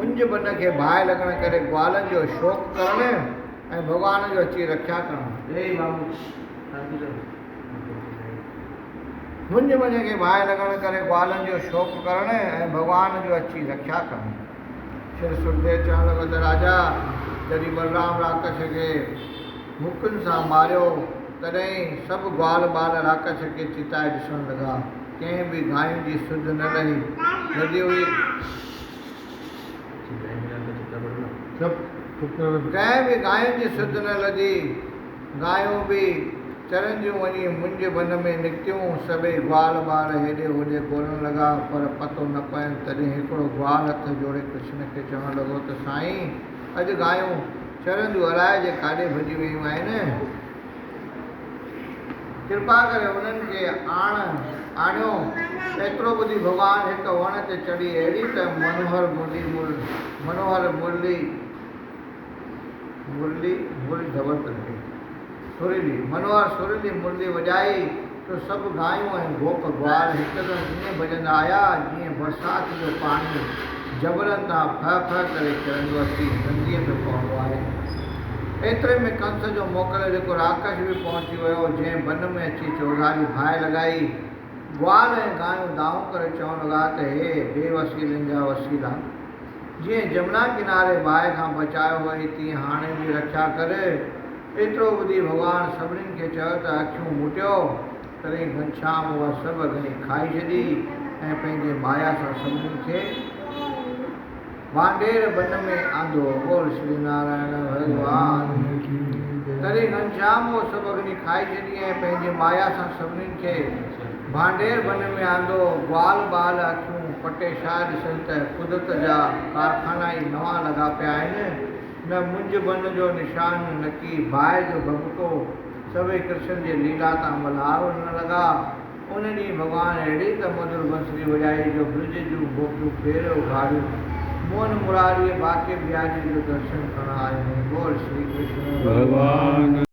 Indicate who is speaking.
Speaker 1: मुंज बन के भाई लगण करे ग्वालन जो शोक करण ऐं भगवान जो अची रक्षा करण। जय बाबू। मुंज बन के भाई लगण करे ग्वालन जो शोक करण ऐं भगवान जो अची रक्षा करण। श्री सुखदेव चवण लॻो त राजा जॾहिं बलराम राक्षस खे मुक्कनि सां मारियो तॾहिं सभु ग्वाल बाल राक्षस खे चिताए ॾिसण लॻा। कंहिं बि गांयुनि जी सुध न लधी हुई। कंहिं बि गांयुनि जी सुध न लधी। गायूं बि चरनि जूं वञी मुंज बन में निकितियूं। सभई ग्वाल बाल हेॾे होॾे ॻोल्हण लॻा पर पतो न पयुनि। तॾहिं हिकिड़ो ग्वाल हथ जोड़े कृष्ण खे चवणु लॻो त साईं अॼु गायूं चरंदियूं अलाए जे काॾे भॼी वियूं आहिनि। कृपा करे उन्हनि खे आणियो। एतिरो ॿुधी भॻवानु हिकु वण ते चढ़ी अहिड़ी त मनोहर सुरीली मुरली वॼाई तो सभु गायूं ऐं गोप ग्वाल हिकदमि ईअं भॼंदा आया जीअं बरसाति जो पाणी जबलनि तां फह करे किरंदो अची नदीअ में पवंदो आहे। एतिरे में कंस जो मोकिलियल जेको राक्षस बि पहुची वियो जंहिं बन में अची चौधारी भाए लॻाई। ग्वाल ऐं गायूं दाऊं करे चवण लॻा त हे बेवसीलनि जा वसीला जीअं जमुना किनारे बाहि खां बचायो हुई तीअं हाणे बि रक्षा करे। एतिरो ॿुधी भॻवानु सभिनीनि खे चयो त अखियूं मुटियो। तॾहिं घनश्याम उहा सभु अग्नि खाई छॾी ऐं पंहिंजे माया सां सभिनीनि खे भांडेर बन में आंदो। बोल श्री नारायण भगवान। तॾहिं घनश्याम उहो सभु अग्नि खाई छॾी ऐं पंहिंजे माया सां सभिनीनि खे भांडेर बन में आंदो। ग्वाल बाल अखियूं पटे छा ॾिसनि त कुदरत जा कारखाना ई नवां लॻा पिया आहिनि। न मुंज बन जो निशान न की बाहि जो भभको। सभई कृष्ण जे लीला तां मल्हारो न लॻा। उन ॾींहुं भॻवानु अहिड़ी त मधुर बंसरी वॼाई जो ब्रज जूं गोपियूं फेर उघाड़ियूं। मोहन मुरारी बाके ब्याज जो दर्शन करण आहियो। बोल श्री कृष्ण भगवान।